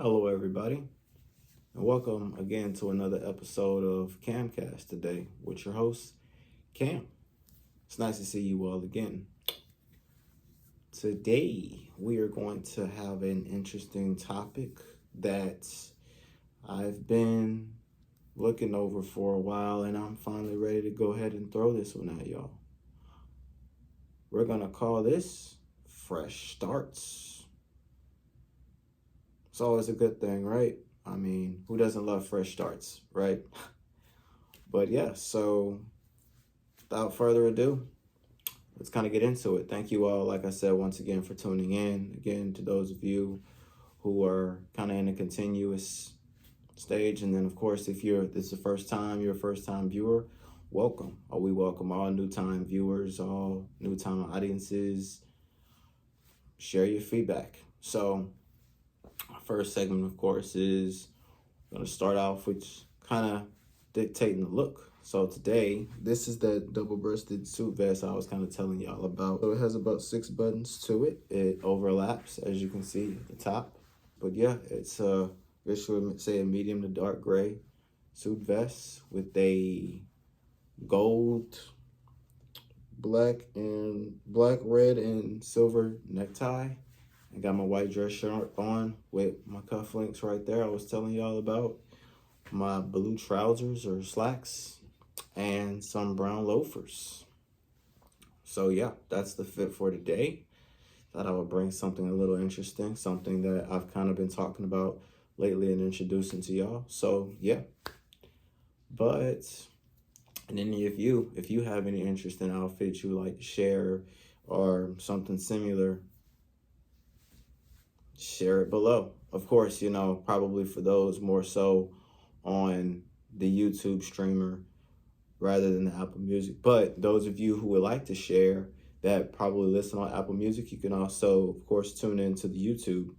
Hello, everybody, and welcome again to another episode of Camcast today with your host, Cam. It's nice to see you all again. Today, we are going to have an interesting topic that I've been looking over for a while, and I'm finally ready to go ahead and throw this one at y'all. We're going to call this Fresh Starts. It's always a good thing, right? I mean, who doesn't love fresh starts, right? But yeah, so without further ado, let's kind of get into it. Thank you all, like I said, once again for tuning in. Again, to those of you who are kind of in a continuous stage. And then, of course, if this is the first time, you're a first-time viewer, welcome. We welcome all new-time viewers, all new-time audiences. Share your feedback. So, first segment, of course, is going to start off with kind of dictating the look. So today, this is the double-breasted suit vest I was kind of telling y'all about. So it has about 6 buttons to it. It overlaps, as you can see at the top. But yeah, it's I guess you would say a medium to dark gray suit vest with a gold, black, red, and silver necktie. I got my white dress shirt on with my cufflinks right there I was telling y'all about. My blue trousers or slacks and some brown loafers. So yeah, that's the fit for today. Thought I would bring something a little interesting, something that I've kind of been talking about lately and introducing to y'all. So yeah. But, and any of you, if you have any interesting outfits you like to share or something similar, share it below. Of course, probably for those more so on the YouTube streamer rather than the Apple Music. But those of you who would like to share that probably listen on Apple Music, you can also, of course, tune into the YouTube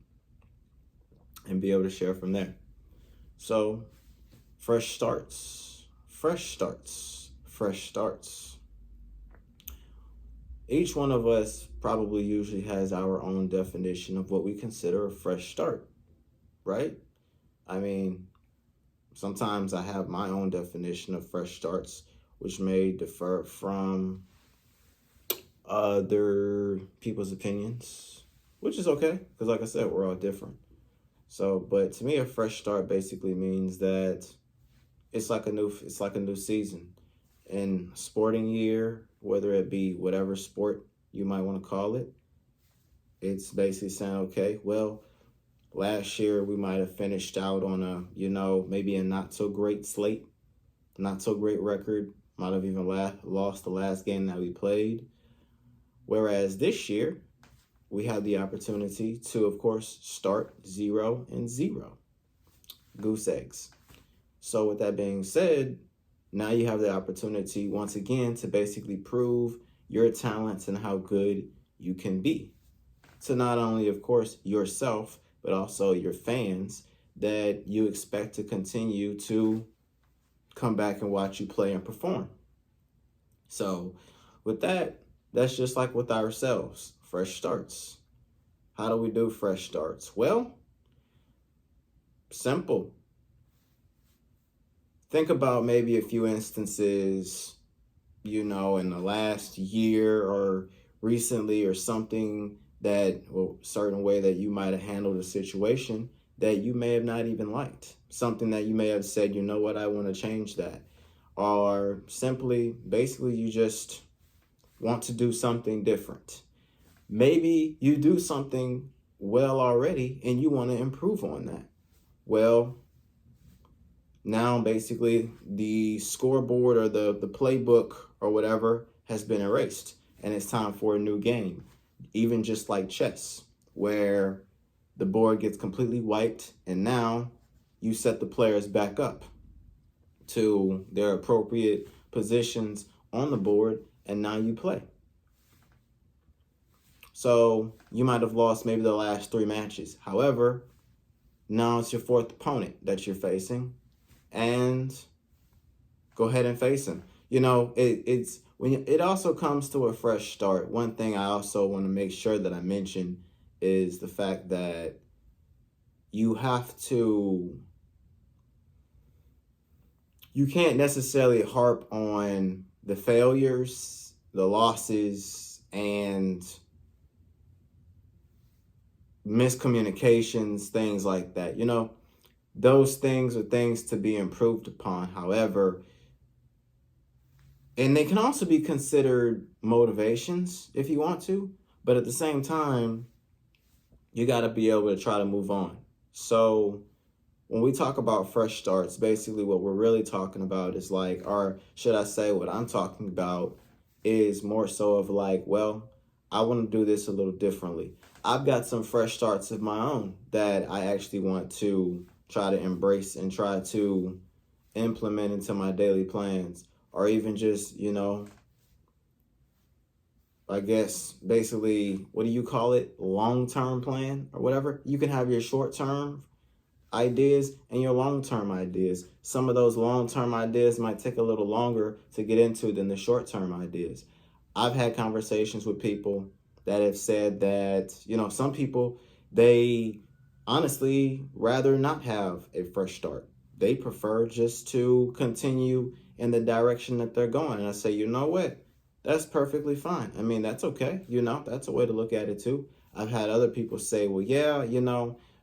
and be able to share from there. So, fresh starts. Each one of us probably usually has our own definition of what we consider a fresh start, right? I mean, sometimes I have my own definition of fresh starts, which may differ from other people's opinions, which is okay, because like I said, we're all different. So, but to me, a fresh start basically means that it's like a new season. In sporting year, whether it be whatever sport you might want to call it, it's basically saying, okay, well, last year we might have finished out on maybe a not so great slate, not so great record, might have even lost the last game that we played. Whereas this year, we have the opportunity to, of course, start 0-0. Goose eggs. So with that being said, now you have the opportunity once again to basically prove your talents and how good you can be. To not only, of course, yourself, but also your fans that you expect to continue to come back and watch you play and perform. So with that, that's just like with ourselves, fresh starts. How do we do fresh starts? Well, simple. Think about maybe a few instances, in the last year or recently or something certain way that you might have handled a situation that you may have not even liked. Something that you may have said, you know what, I want to change that. Or simply, basically, you just want to do something different. Maybe you do something well already and you want to improve on that. Well, now basically the scoreboard or the playbook or whatever has been erased and it's time for a new game. Even just like chess, where the board gets completely wiped and now you set the players back up to their appropriate positions on the board and now you play. So you might have lost maybe the last 3 matches. However, now it's your 4th opponent that you're facing. And go ahead and face him. It's when it also comes to a fresh start. One thing I also want to make sure that I mention is the fact that you can't necessarily harp on the failures, the losses, and miscommunications, things like that. Those things are things to be improved upon. However, and they can also be considered motivations if you want to, but at the same time, you got to be able to try to move on. So when we talk about fresh starts, basically what we're really talking about is like, or should I say what I'm talking about is more so of like, well, I want to do this a little differently. I've got some fresh starts of my own that I actually want to try to embrace and try to implement into my daily plans, or even just, I guess basically, what do you call it? Long-term plan or whatever. You can have your short-term ideas and your long-term ideas. Some of those long-term ideas might take a little longer to get into than the short-term ideas. I've had conversations with people that have said that, some people, they honestly rather not have a fresh start. They prefer just to continue in the direction that they're going. And I say, you know what? That's perfectly fine. I mean, that's okay. That's a way to look at it too. I've had other people say, well, yeah,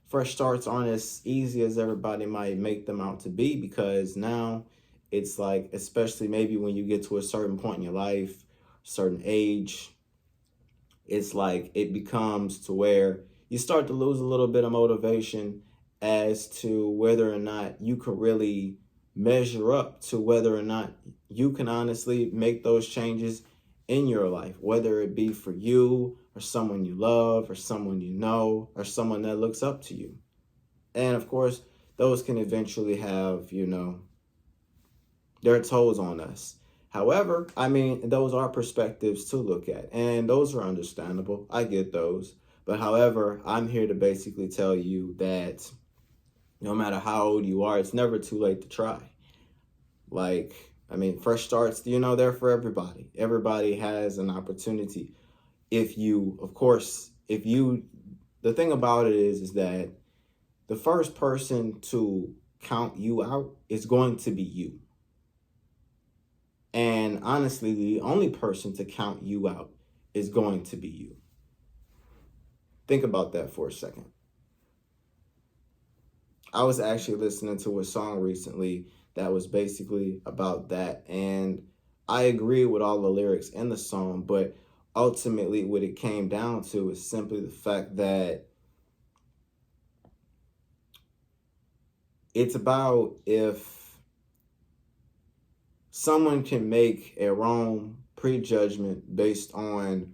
fresh starts aren't as easy as everybody might make them out to be, because now it's like, especially maybe when you get to a certain point in your life, certain age, it's like it becomes to where you start to lose a little bit of motivation as to whether or not you could really measure up to whether or not you can honestly make those changes in your life, whether it be for you or someone you love or someone you know or someone that looks up to you. And of course, those can eventually have, their toes on us. However, I mean, those are perspectives to look at, and those are understandable. I get those. But however, I'm here to basically tell you that no matter how old you are, it's never too late to try. Like, I mean, fresh starts, they're for everybody. Everybody has an opportunity. The thing about it is that the first person to count you out is going to be you. And honestly, the only person to count you out is going to be you. Think about that for a second. I was actually listening to a song recently that was basically about that. And I agree with all the lyrics in the song, but ultimately what it came down to is simply the fact that it's about if someone can make a wrong prejudgment based on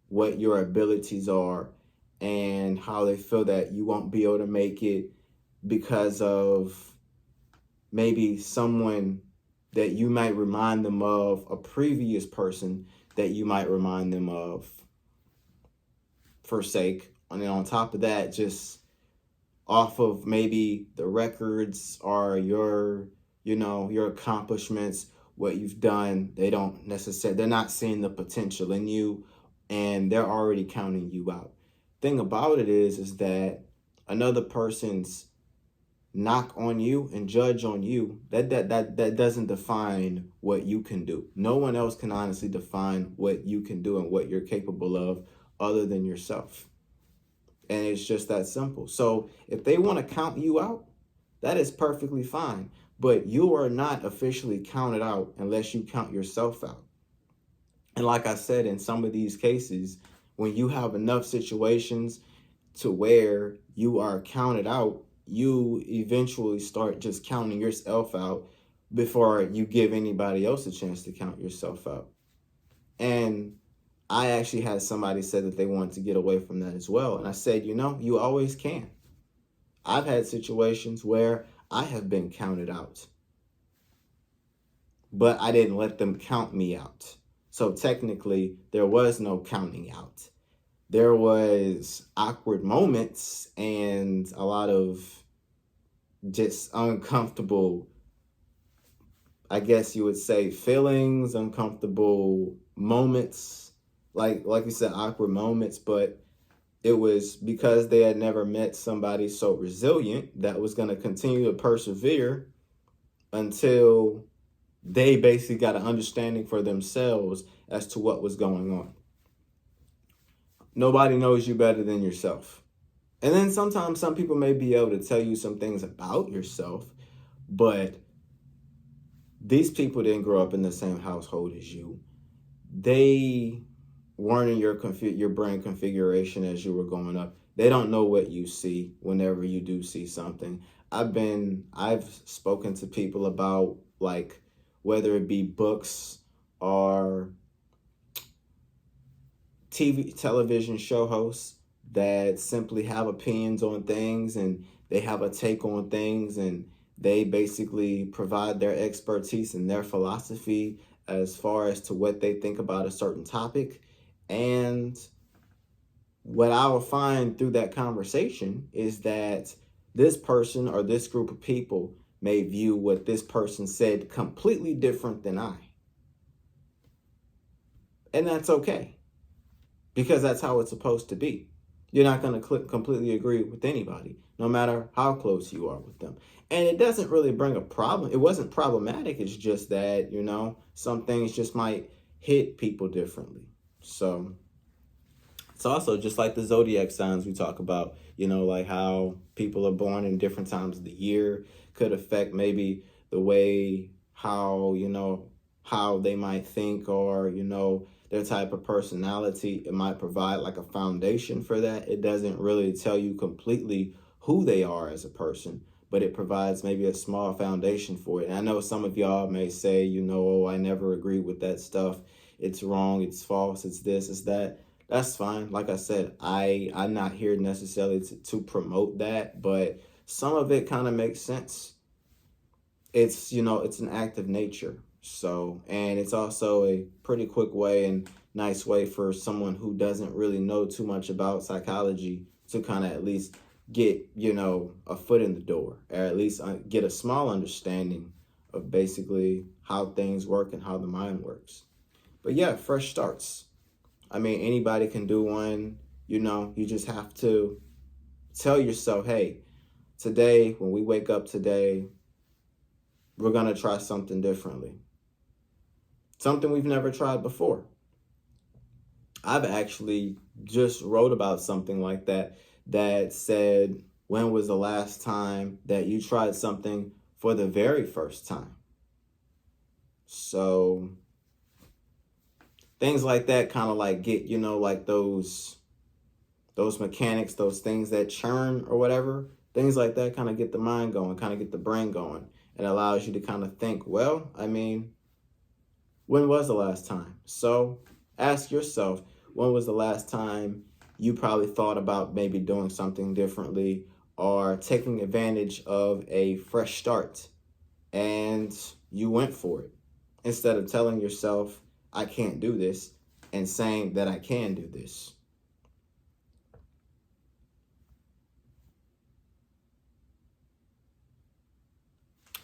what your abilities are and how they feel that you won't be able to make it because of maybe someone that you might remind them of, a previous person that you might remind them of, for sake. And then on top of that, just off of maybe the records or your accomplishments, what you've done, they're not seeing the potential in you, and they're already counting you out. Thing about it is that another person's knock on you and judge on you, that doesn't define what you can do. No one else can honestly define what you can do and what you're capable of other than yourself. And it's just that simple. So if they want to count you out, that is perfectly fine. But you are not officially counted out unless you count yourself out. And like I said, in some of these cases, when you have enough situations to where you are counted out, you eventually start just counting yourself out before you give anybody else a chance to count yourself out. And I actually had somebody say that they wanted to get away from that as well. And I said, you always can. I've had situations where I have been counted out, but I didn't let them count me out. So technically, there was no counting out. There was awkward moments and a lot of just uncomfortable, I guess you would say, feelings, uncomfortable moments, like you said, awkward moments. But It was because they had never met somebody so resilient that was going to continue to persevere until they basically got an understanding for themselves as to what was going on. Nobody knows you better than yourself. And then sometimes some people may be able to tell you some things about yourself, but these people didn't grow up in the same household as you. They weren't in your brain configuration as you were growing up. They don't know what you see whenever you do see something. I've spoken to people about, like, whether it be books or television show hosts that simply have opinions on things, and they have a take on things, and they basically provide their expertise and their philosophy as far as to what they think about a certain topic. And what I will find through that conversation is that this person or this group of people may view what this person said completely different than I. And that's okay, because that's how it's supposed to be. You're not going to completely agree with anybody, no matter how close you are with them. And it doesn't really bring a problem. It wasn't problematic. It's just that, some things just might hit people differently. So it's also just like the zodiac signs we talk about, like how people are born in different times of the year could affect maybe the way how they might think, or, their type of personality. It might provide like a foundation for that. It doesn't really tell you completely who they are as a person, but it provides maybe a small foundation for it. And I know some of y'all may say, oh, I never agree with that stuff. It's wrong, it's false, it's this, it's that. That's fine. Like I said, I'm not here necessarily to promote that, but some of it kind of makes sense. It's, it's an act of nature. So, and it's also a pretty quick way and nice way for someone who doesn't really know too much about psychology to kind of at least get, a foot in the door, or at least get a small understanding of basically how things work and how the mind works. But yeah, fresh starts. I mean, anybody can do one. You just have to tell yourself, hey, today, when we wake up today, we're going to try something differently. Something we've never tried before. I've actually just wrote about something like that said, when was the last time that you tried something for the very first time? So things like that kind of like get, like those mechanics, those things that churn or whatever, things like that kind of get the mind going, kind of get the brain going. It allows you to kind of think, well, I mean, when was the last time? So ask yourself, when was the last time you probably thought about maybe doing something differently or taking advantage of a fresh start, and you went for it instead of telling yourself, I can't do this, and saying that I can do this.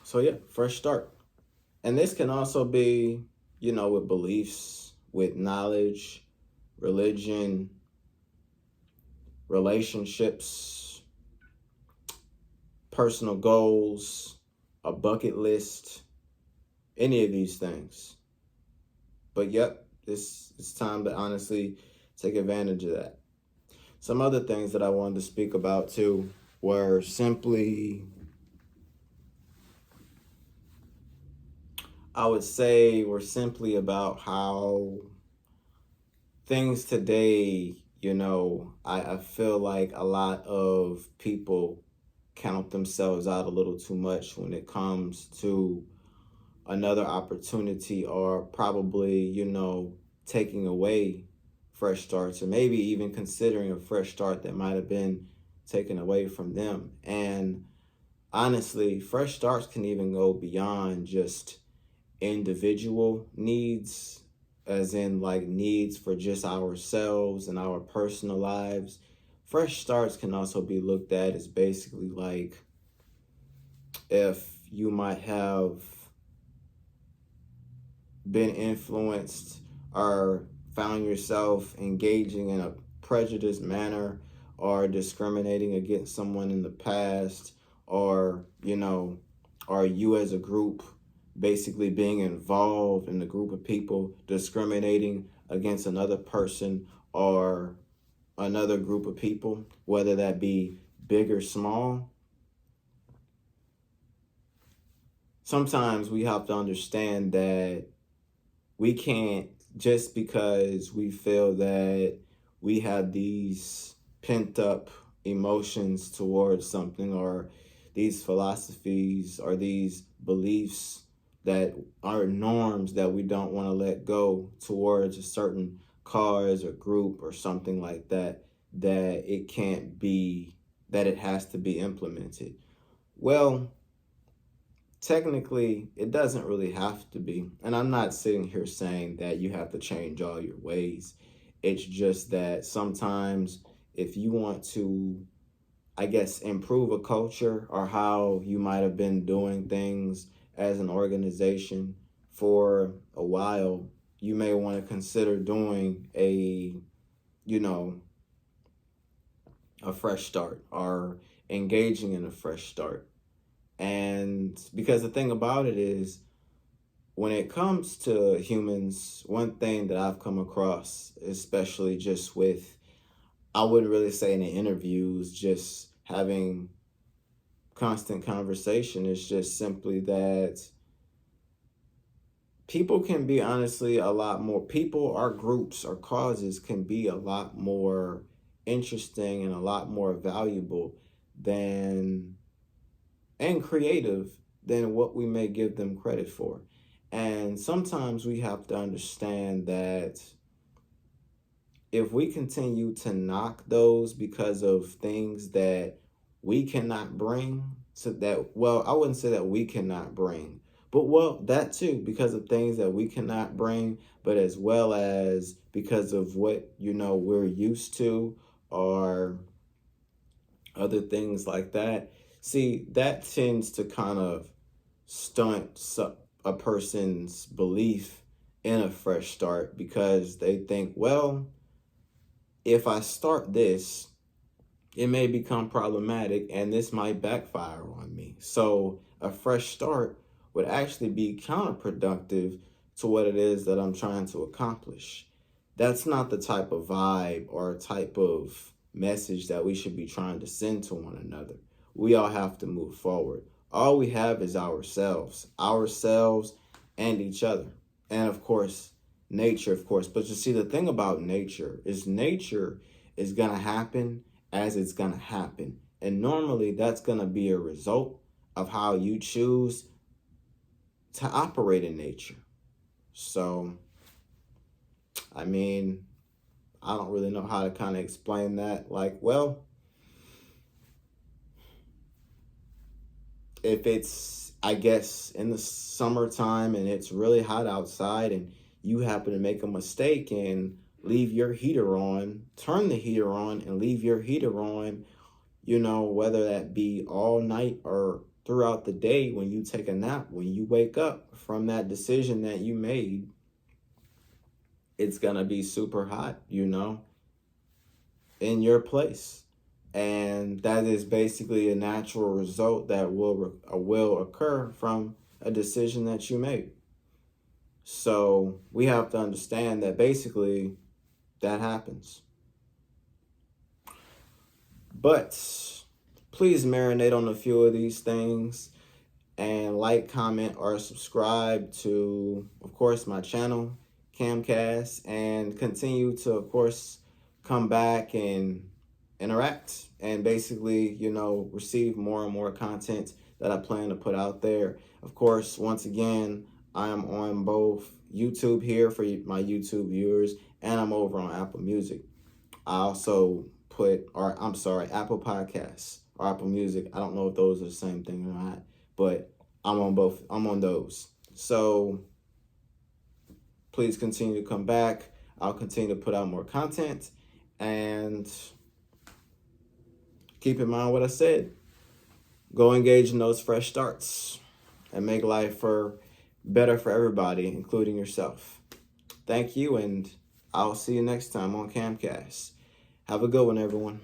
So yeah, fresh start. And this can also be, with beliefs, with knowledge, religion, relationships, personal goals, a bucket list, any of these things. But yep, it's time to honestly take advantage of that. Some other things that I wanted to speak about too were simply, about how things today, I feel like a lot of people count themselves out a little too much when it comes to another opportunity, or probably, taking away fresh starts, or maybe even considering a fresh start that might have been taken away from them. And honestly, fresh starts can even go beyond just individual needs, as in like needs for just ourselves and our personal lives. Fresh starts can also be looked at as basically like if you might have been influenced or found yourself engaging in a prejudiced manner or discriminating against someone in the past, or, are you as a group basically being involved in a group of people discriminating against another person or another group of people, whether that be big or small. Sometimes we have to understand that we can't, just because we feel that we have these pent up emotions towards something, or these philosophies or these beliefs that are norms that we don't want to let go towards a certain cause or group or something like that, that it can't be, that it has to be implemented. Well, technically, it doesn't really have to be. And I'm not sitting here saying that you have to change all your ways. It's just that sometimes if you want to, I guess, improve a culture or how you might have been doing things as an organization for a while, you may want to consider doing a fresh start, or engaging in a fresh start. And because the thing about it is, when it comes to humans, one thing that I've come across, especially just with, I wouldn't really say in the interviews, just having constant conversation, is just simply that people can be honestly a lot more, people or groups or causes can be a lot more interesting and a lot more valuable than, and creative than what we may give them credit for. And sometimes we have to understand that if we continue to knock those because of things that we cannot bring, so that, well, I wouldn't say that we cannot bring, but well, that too, because of things that we cannot bring, but as well as because of what, we're used to, or other things like that. See, that tends to kind of stunt a person's belief in a fresh start, because they think, well, if I start this, it may become problematic and this might backfire on me. So a fresh start would actually be counterproductive to what it is that I'm trying to accomplish. That's not the type of vibe or type of message that we should be trying to send to one another. We all have to move forward. All we have is ourselves and each other. And of course, nature, of course. But you see, the thing about nature is going to happen as it's going to happen. And normally that's going to be a result of how you choose to operate in nature. So, I mean, I don't really know how to kind of explain that. Like, well, if it's, I guess, in the summertime and it's really hot outside and you happen to make a mistake and leave your heater on, turn the heater on and leave your heater on, whether that be all night or throughout the day when you take a nap, when you wake up from that decision that you made, it's going to be super hot, in your place. And that is basically a natural result that will occur from a decision that you made. So we have to understand that basically that happens. But please marinate on a few of these things and like, comment, or subscribe to, of course, my channel, Camcast, and continue to, of course, come back and interact and basically, receive more and more content that I plan to put out there. Of course, once again, I am on both YouTube here for my YouTube viewers, and I'm over on Apple Music. I also Apple Podcasts or Apple Music. I don't know if those are the same thing or not, but I'm on both. I'm on those. So please continue to come back. I'll continue to put out more content, and keep in mind what I said. Go engage in those fresh starts and make life better for everybody, including yourself. Thank you, and I'll see you next time on Camcast. Have a good one, everyone.